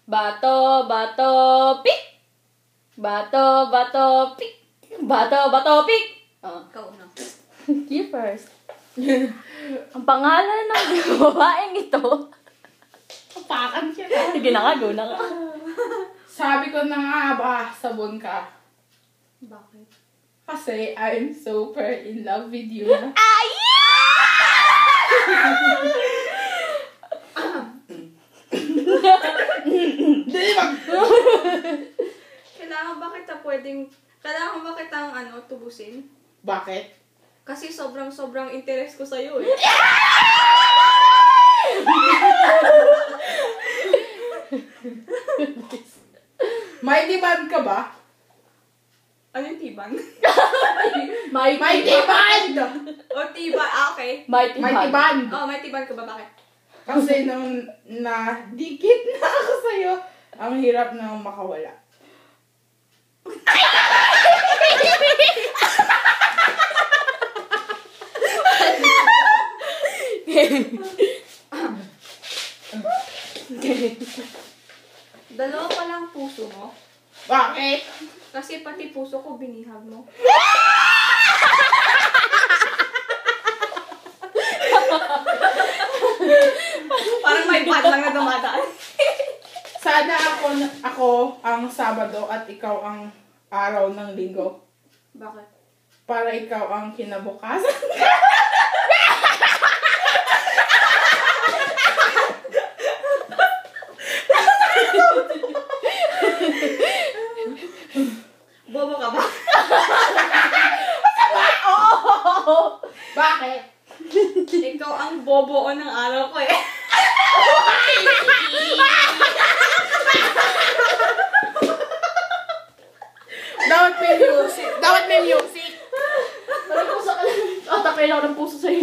Bato, bato, pik! Bato, bato, pik! Bato, bato, pik! Oh. Ikaw na. You first. Ang pangalan ng babaeng ito. Pakan siya. Sige na nga, go na nga. Sabi ko na nga ba, sabon ka. Bakit? Kasi I'm super in love with you na. Ay! Kailangan ba kita pwedeng... Kailangan ba kitang tubusin? Bakit? Kasi sobrang interest ko sa'yo eh. May demand ka ba? Ano yung tiban? May demand! O tiban, okay. Mighty May Band. demand! Oh, may tiban ka ba? Bakit? Kasi nung nadikit na ako sa'yo, ang hirap na makawala. Dalawa pa lang puso mo. Bakit? Kasi pati puso ko binihag mo. Parang may bad lang na dumadaan. Sana ako ang Sabado at ikaw ang araw ng Linggo. Bakit? Para ikaw ang kinabukasan. Bobo ka ba? Oo! Bakit? Ikaw ang bobo ng araw ko eh. Dapat may music. Dapat may music. Parang puso ka lang. Tatapin ako ng puso sa'yo.